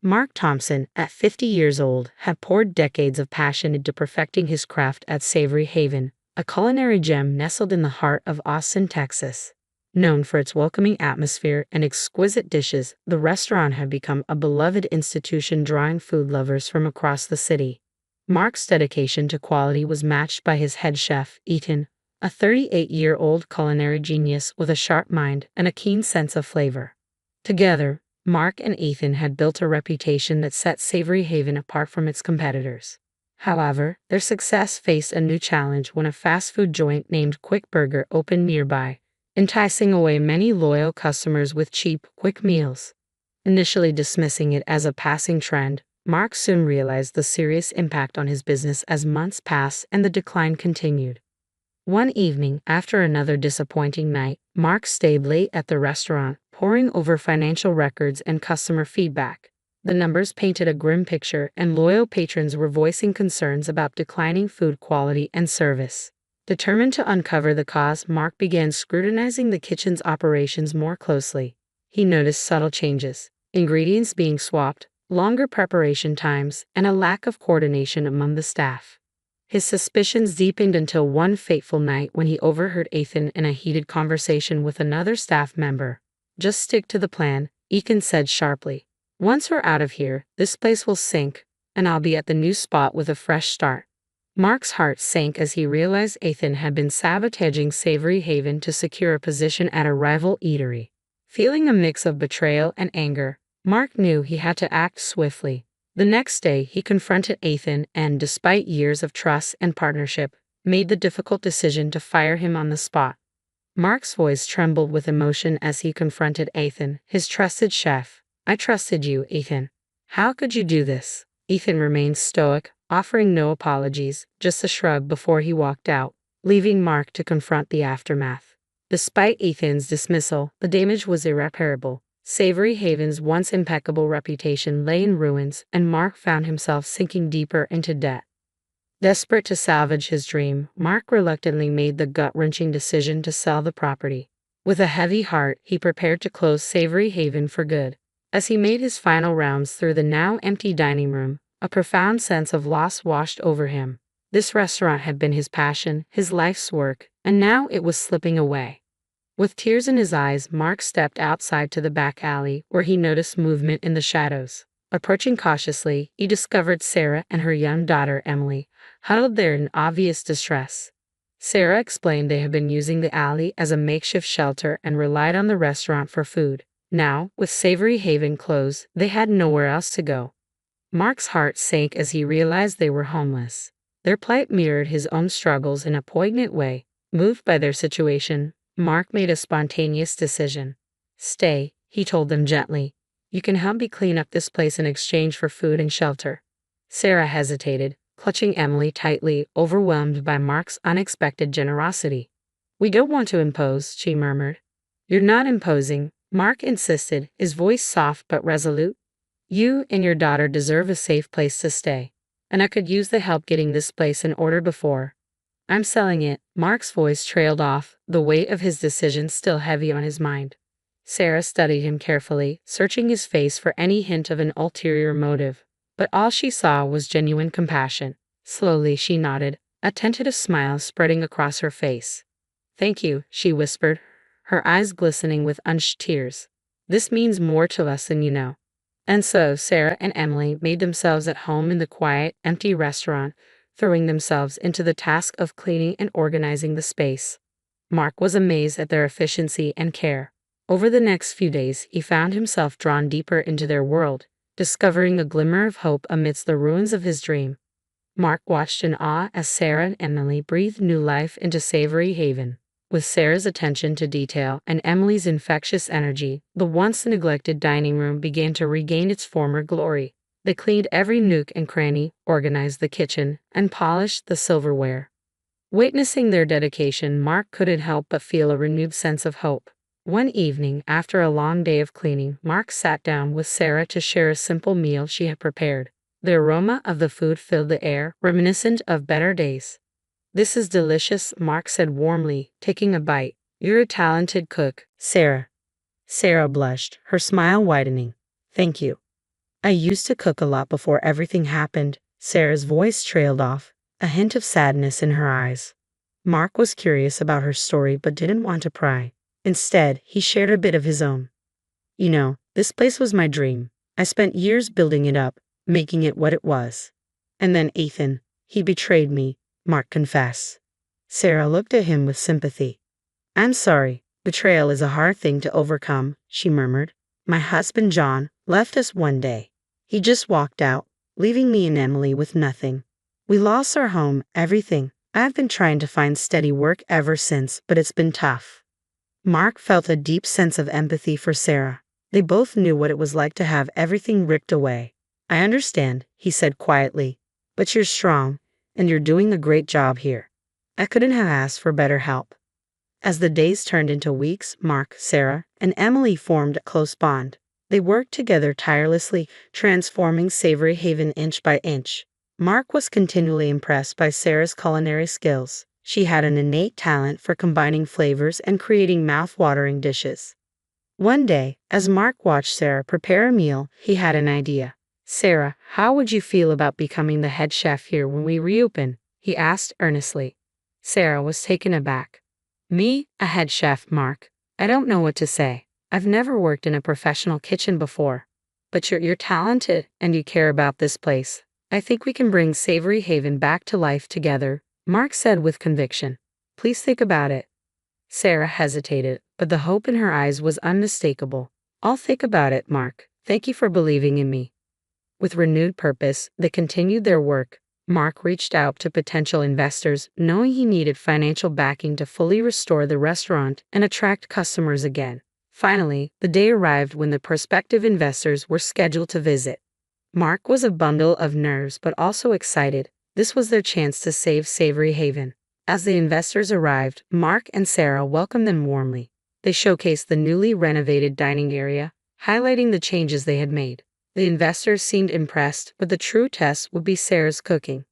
Mark Thompson, at 50 years old, had poured decades of passion into perfecting his craft at Savory Haven, a culinary gem nestled in the heart of Austin, Texas. Known for its welcoming atmosphere and exquisite dishes, the restaurant had become a beloved institution drawing food lovers from across the city. Mark's dedication to quality was matched by his head chef, Ethan, a 38-year-old culinary genius with a sharp mind and a keen sense of flavor. Together, Mark and Ethan had built a reputation that set Savory Haven apart from its competitors. However, their success faced a new challenge when a fast food joint named Quick Burger opened nearby, enticing away many loyal customers with cheap, quick meals. Initially dismissing it as a passing trend, Mark soon realized the serious impact on his business as months passed and the decline continued. One evening, after another disappointing night, Mark stayed late at the restaurant, poring over financial records and customer feedback. The numbers painted a grim picture, and loyal patrons were voicing concerns about declining food quality and service. Determined to uncover the cause, Mark began scrutinizing the kitchen's operations more closely. He noticed subtle changes, ingredients being swapped, longer preparation times, and a lack of coordination among the staff. His suspicions deepened until one fateful night when he overheard Ethan in a heated conversation with another staff member. "Just stick to the plan," Ethan said sharply. "Once we're out of here, this place will sink, and I'll be at the new spot with a fresh start." Mark's heart sank as he realized Ethan had been sabotaging Savory Haven to secure a position at a rival eatery. Feeling a mix of betrayal and anger, Mark knew he had to act swiftly. The next day, he confronted Ethan and, despite years of trust and partnership, made the difficult decision to fire him on the spot. Mark's voice trembled with emotion as he confronted Ethan, his trusted chef. "I trusted you, Ethan. How could you do this?" Ethan remained stoic, offering no apologies, just a shrug before he walked out, leaving Mark to confront the aftermath. Despite Ethan's dismissal, the damage was irreparable. Savory Haven's once impeccable reputation lay in ruins, and Mark found himself sinking deeper into debt. Desperate to salvage his dream, Mark reluctantly made the gut-wrenching decision to sell the property. With a heavy heart, he prepared to close Savory Haven for good. As he made his final rounds through the now empty dining room, a profound sense of loss washed over him. This restaurant had been his passion, his life's work, and now it was slipping away. With tears in his eyes, Mark stepped outside to the back alley, where he noticed movement in the shadows. Approaching cautiously, he discovered Sarah and her young daughter, Emily, huddled there in obvious distress. Sarah explained they had been using the alley as a makeshift shelter and relied on the restaurant for food. Now, with Savory Haven closed, they had nowhere else to go. Mark's heart sank as he realized they were homeless. Their plight mirrored his own struggles in a poignant way. Moved by their situation, Mark made a spontaneous decision. "Stay," he told them gently. "You can help me clean up this place in exchange for food and shelter." Sarah hesitated, clutching Emily tightly, overwhelmed by Mark's unexpected generosity. "We don't want to impose," she murmured. "You're not imposing," Mark insisted, his voice soft but resolute. "You and your daughter deserve a safe place to stay, and I could use the help getting this place in order before I'm selling it." Mark's voice trailed off, the weight of his decision still heavy on his mind. Sarah studied him carefully, searching his face for any hint of an ulterior motive, but all she saw was genuine compassion. Slowly she nodded, a tentative smile spreading across her face. "Thank you," she whispered, her eyes glistening with unshed tears. "This means more to us than you know." And so Sarah and Emily made themselves at home in the quiet, empty restaurant, throwing themselves into the task of cleaning and organizing the space. Mark was amazed at their efficiency and care. Over the next few days, he found himself drawn deeper into their world, discovering a glimmer of hope amidst the ruins of his dream. Mark watched in awe as Sarah and Emily breathed new life into Savory Haven. With Sarah's attention to detail and Emily's infectious energy, the once neglected dining room began to regain its former glory. They cleaned every nook and cranny, organized the kitchen, and polished the silverware. Witnessing their dedication, Mark couldn't help but feel a renewed sense of hope. One evening, after a long day of cleaning, Mark sat down with Sarah to share a simple meal she had prepared. The aroma of the food filled the air, reminiscent of better days. "This is delicious," Mark said warmly, taking a bite. "You're a talented cook, Sarah." Sarah blushed, her smile widening. "Thank you." I used to cook a lot before everything happened. Sarah's voice trailed off, a hint of sadness in her eyes. Mark was curious about her story but didn't want to pry. Instead, he shared a bit of his own. You know, this place was my dream. I spent years building it up, making it what it was. And then Ethan, he betrayed me, Mark confessed. Sarah looked at him with sympathy. I'm sorry, betrayal is a hard thing to overcome, she murmured. My husband John left us one day. He just walked out, leaving me and Emily with nothing. We lost our home, everything. I've been trying to find steady work ever since, but it's been tough. Mark felt a deep sense of empathy for Sarah. They both knew what it was like to have everything ripped away. I understand, he said quietly, but you're strong, and you're doing a great job here. I couldn't have asked for better help. As the days turned into weeks, Mark, Sarah, and Emily formed a close bond. They worked together tirelessly, transforming Savory Haven inch by inch. Mark was continually impressed by Sarah's culinary skills. She had an innate talent for combining flavors and creating mouth-watering dishes. One day, as Mark watched Sarah prepare a meal, he had an idea. Sarah, how would you feel about becoming the head chef here when we reopen? He asked earnestly. Sarah was taken aback. Me, a head chef, Mark? I don't know what to say. I've never worked in a professional kitchen before. But you're talented, and you care about this place. I think we can bring Savory Haven back to life together, Mark said with conviction. Please think about it. Sarah hesitated, but the hope in her eyes was unmistakable. I'll think about it, Mark. Thank you for believing in me. With renewed purpose, they continued their work. Mark reached out to potential investors, knowing he needed financial backing to fully restore the restaurant and attract customers again. Finally, the day arrived when the prospective investors were scheduled to visit. Mark was a bundle of nerves but also excited. This was their chance to save Savory Haven. As the investors arrived, Mark and Sarah welcomed them warmly. They showcased the newly renovated dining area, highlighting the changes they had made. The investors seemed impressed, but the true test would be Sarah's cooking.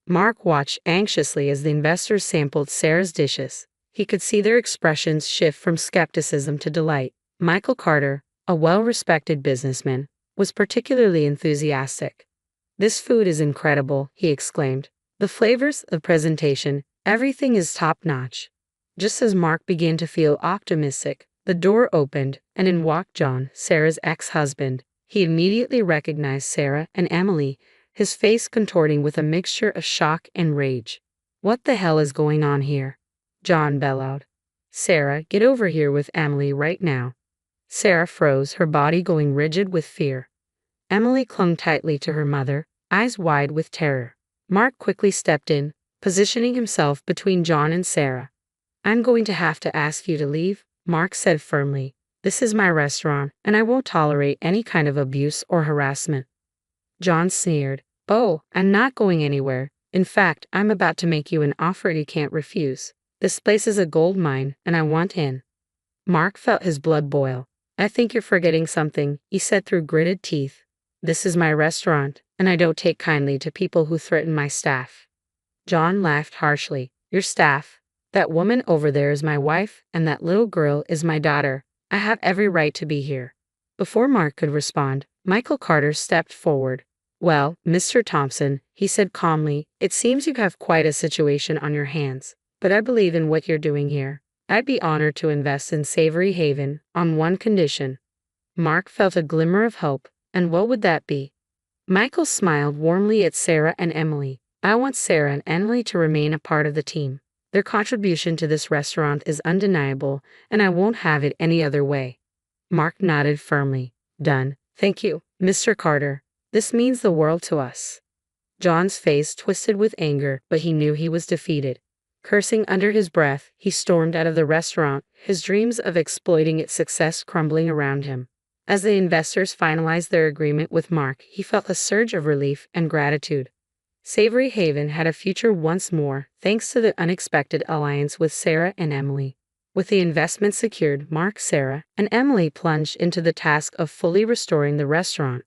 Mark watched anxiously as the investors sampled Sarah's dishes. He could see their expressions shift from skepticism to delight. Michael Carter, a well-respected businessman, was particularly enthusiastic. This food is incredible, he exclaimed. The flavors, the presentation, everything is top-notch. Just as Mark began to feel optimistic, the door opened, and in walked John, Sarah's ex-husband. He immediately recognized Sarah and Emily, his face contorting with a mixture of shock and rage. What the hell is going on here? John bellowed. Sarah, get over here with Emily right now. Sarah froze, her body going rigid with fear. Emily clung tightly to her mother, eyes wide with terror. Mark quickly stepped in, positioning himself between John and Sarah. I'm going to have to ask you to leave, Mark said firmly. This is my restaurant, and I won't tolerate any kind of abuse or harassment. John sneered. Oh, I'm not going anywhere. In fact, I'm about to make you an offer you can't refuse. This place is a gold mine, and I want in. Mark felt his blood boil. I think you're forgetting something, he said through gritted teeth. This is my restaurant, and I don't take kindly to people who threaten my staff. John laughed harshly. Your staff? That woman over there is my wife, and that little girl is my daughter. I have every right to be here. Before Mark could respond, Michael Carter stepped forward. Well, Mr. Thompson, he said calmly, it seems you have quite a situation on your hands, but I believe in what you're doing here. I'd be honored to invest in Savory Haven on one condition. Mark felt a glimmer of hope, and what would that be? Michael smiled warmly at Sarah and Emily. I want Sarah and Emily to remain a part of the team. Their contribution to this restaurant is undeniable, and I won't have it any other way. Mark nodded firmly. Done. Thank you, Mr. Carter. This means the world to us. John's face twisted with anger, but he knew he was defeated. Cursing under his breath, he stormed out of the restaurant, his dreams of exploiting its success crumbling around him. As the investors finalized their agreement with Mark, he felt a surge of relief and gratitude. Savory Haven had a future once more, thanks to the unexpected alliance with Sarah and Emily. With the investment secured, Mark, Sarah, and Emily plunged into the task of fully restoring the restaurant.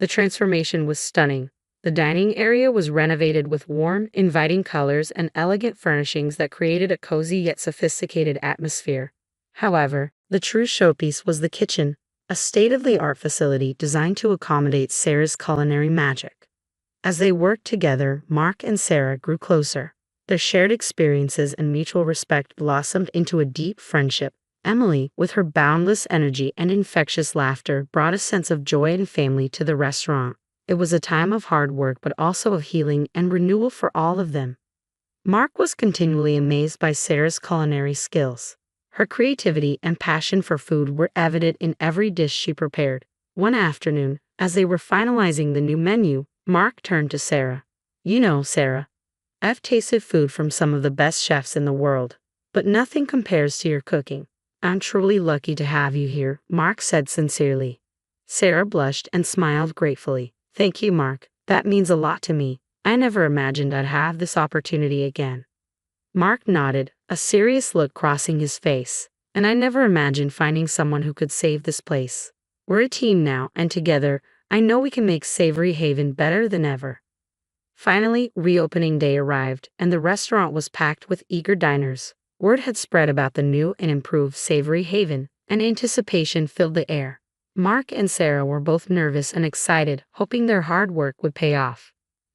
The transformation was stunning. The dining area was renovated with warm, inviting colors and elegant furnishings that created a cozy yet sophisticated atmosphere. However, the true showpiece was the kitchen. a state-of-the-art facility designed to accommodate Sarah's culinary magic. As they worked together, Mark and Sarah grew closer. Their shared experiences and mutual respect blossomed into a deep friendship. Emily, with her boundless energy and infectious laughter, brought a sense of joy and family to the restaurant. It was a time of hard work but also of healing and renewal for all of them. Mark was continually amazed by Sarah's culinary skills. Her creativity and passion for food were evident in every dish she prepared. One afternoon, as they were finalizing the new menu, Mark turned to Sarah. "You know, Sarah, I've tasted food from some of the best chefs in the world, but nothing compares to your cooking. I'm truly lucky to have you here," Mark said sincerely. Sarah blushed and smiled gratefully. "Thank you, Mark. That means a lot to me. I never imagined I'd have this opportunity again." Mark nodded, a serious look crossing his face. "And I never imagined finding someone who could save this place. We're a team now, and together, I know we can make Savory Haven better than ever." Finally, reopening day arrived, and the restaurant was packed with eager diners. Word had spread about the new and improved Savory Haven, and anticipation filled the air. Mark and Sarah were both nervous and excited, hoping their hard work would pay off.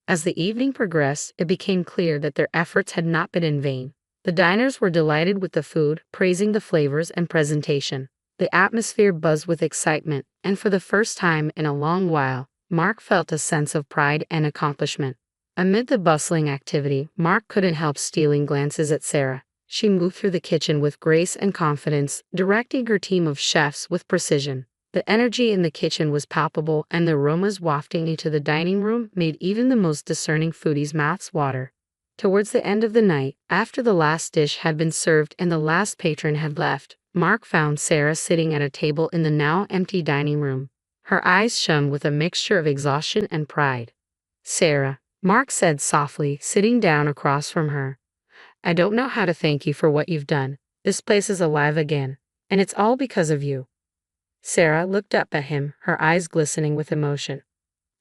As the evening progressed, it became clear that their efforts had not been in vain. The diners were delighted with the food, praising the flavors and presentation. The atmosphere buzzed with excitement, and for the first time in a long while, Mark felt a sense of pride and accomplishment. Amid the bustling activity, Mark couldn't help stealing glances at Sarah. She moved through the kitchen with grace and confidence, directing her team of chefs with precision. The energy in the kitchen was palpable, and the aromas wafting into the dining room made even the most discerning foodies' mouths water. Towards the end of the night, after the last dish had been served and the last patron had left, Mark found Sarah sitting at a table in the now empty dining room. Her eyes shone with a mixture of exhaustion and pride. "Sarah," Mark said softly, sitting down across from her, "I don't know how to thank you for what you've done. This place is alive again, and it's all because of you." Sarah looked up at him, her eyes glistening with emotion.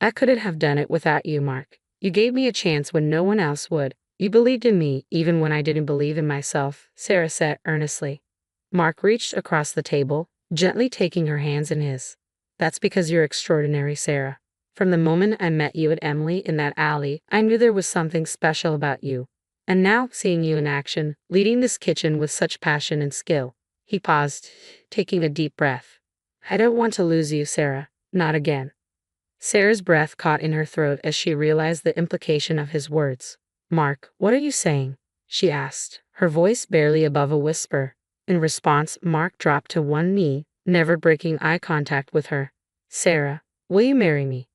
"I couldn't have done it without you, Mark. You gave me a chance when no one else would. You believed in me even when I didn't believe in myself," Sarah said earnestly. Mark reached across the table, gently taking her hands in his. "That's because you're extraordinary, Sarah. From the moment I met you at Emily in that alley, I knew there was something special about you. And now, seeing you in action, leading this kitchen with such passion and skill." He paused, taking a deep breath. "I don't want to lose you, Sarah. Not again." Sarah's breath caught in her throat as she realized the implication of his words. "Mark, what are you saying?" she asked, her voice barely above a whisper. In response, Mark dropped to one knee, never breaking eye contact with her. "Sarah, will you marry me?"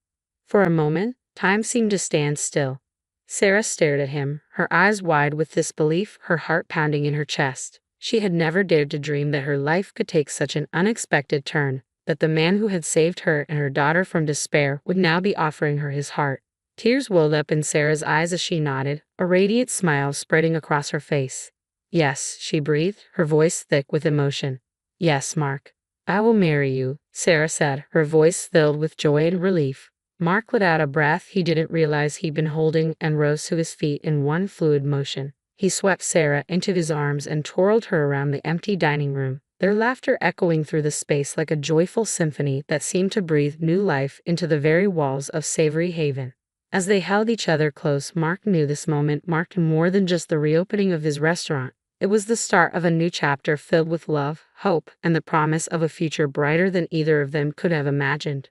For a moment, time seemed to stand still. Sarah stared at him, her eyes wide with disbelief, her heart pounding in her chest. She had never dared to dream that her life could take such an unexpected turn, that the man who had saved her and her daughter from despair would now be offering her his heart. Tears welled up in Sarah's eyes as she nodded, a radiant smile spreading across her face. "Yes," she breathed, her voice thick with emotion. "Yes, Mark. I will marry you," Sarah said, her voice filled with joy and relief. Mark let out a breath he didn't realize he'd been holding and rose to his feet in one fluid motion. He swept Sarah into his arms and twirled her around the empty dining room, their laughter echoing through the space like a joyful symphony that seemed to breathe new life into the very walls of Savory Haven. As they held each other close, Mark knew this moment marked more than just the reopening of his restaurant. It was the start of a new chapter filled with love, hope, and the promise of a future brighter than either of them could have imagined.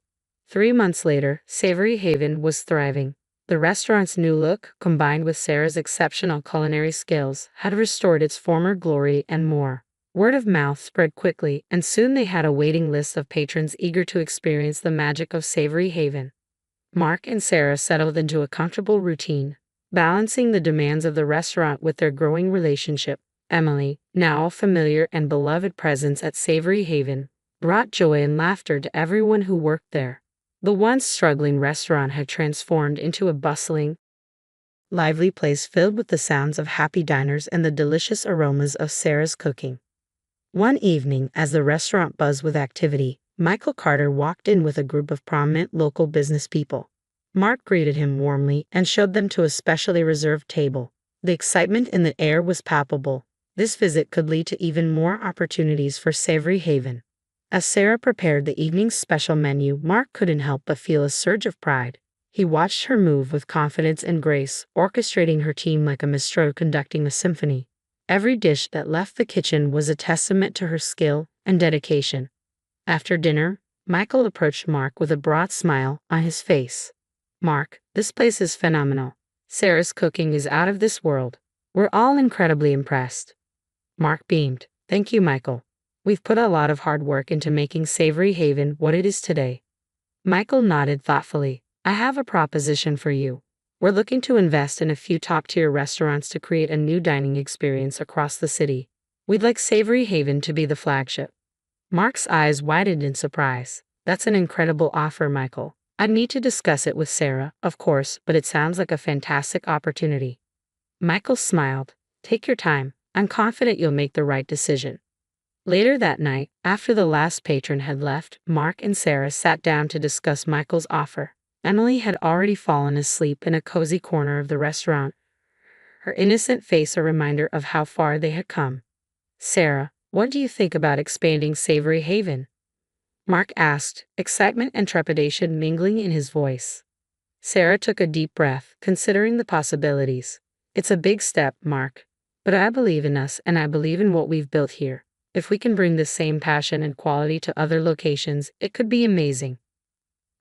3 months later, Savory Haven was thriving. The restaurant's new look, combined with Sarah's exceptional culinary skills, had restored its former glory and more. Word of mouth spread quickly, and soon they had a waiting list of patrons eager to experience the magic of Savory Haven. Mark and Sarah settled into a comfortable routine, balancing the demands of the restaurant with their growing relationship. Emily, now a familiar and beloved presence at Savory Haven, brought joy and laughter to everyone who worked there. The once struggling restaurant had transformed into a bustling, lively place filled with the sounds of happy diners and the delicious aromas of Sarah's cooking. One evening, as the restaurant buzzed with activity, Michael Carter walked in with a group of prominent local business people. Mark greeted him warmly and showed them to a specially reserved table. The excitement in the air was palpable. This visit could lead to even more opportunities for Savory Haven. As Sarah prepared the evening's special menu, Mark couldn't help but feel a surge of pride. He watched her move with confidence and grace, orchestrating her team like a minstrel conducting a symphony. Every dish that left the kitchen was a testament to her skill and dedication. After dinner, Michael approached Mark with a broad smile on his face. "Mark, this place is phenomenal. Sarah's cooking is out of this world. We're all incredibly impressed." Mark beamed. "Thank you, Michael. We've put a lot of hard work into making Savory Haven what it is today." Michael nodded thoughtfully. "I have a proposition for you. We're looking to invest in a few top-tier restaurants to create a new dining experience across the city. We'd like Savory Haven to be the flagship." Mark's eyes widened in surprise. "That's an incredible offer, Michael. I'd need to discuss it with Sarah, of course, but it sounds like a fantastic opportunity." Michael smiled. "Take your time. I'm confident you'll make the right decision." Later that night, after the last patron had left, Mark and Sarah sat down to discuss Michael's offer. Emily had already fallen asleep in a cozy corner of the restaurant, her innocent face a reminder of how far they had come. "Sarah, what do you think about expanding Savory Haven?" Mark asked, excitement and trepidation mingling in his voice. Sarah took a deep breath, considering the possibilities. "It's a big step, Mark, but I believe in us and I believe in what we've built here. If we can bring the same passion and quality to other locations, it could be amazing."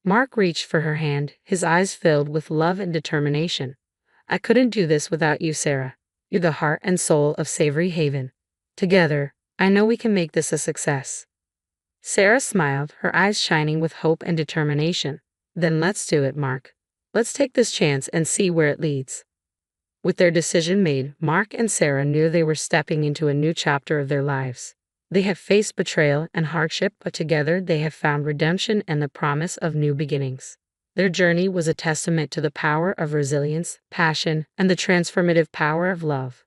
Mark reached for her hand, his eyes filled with love and determination. "I couldn't do this without you, Sarah. You're the heart and soul of Savory Haven. Together, I know we can make this a success." Sarah smiled, her eyes shining with hope and determination. "Then let's do it, Mark. Let's take this chance and see where it leads." With their decision made, Mark and Sarah knew they were stepping into a new chapter of their lives. They have faced betrayal and hardship, but together they have found redemption and the promise of new beginnings. Their journey was a testament to the power of resilience, passion, and the transformative power of love.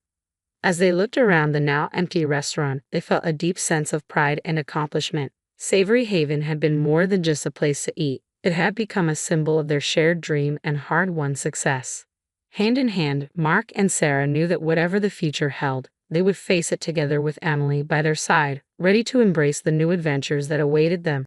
As they looked around the now empty restaurant, they felt a deep sense of pride and accomplishment. Savory Haven had been more than just a place to eat. It had become a symbol of their shared dream and hard-won success. Hand in hand, Mark and Sarah knew that whatever the future held, they would face it together with Emily by their side, ready to embrace the new adventures that awaited them.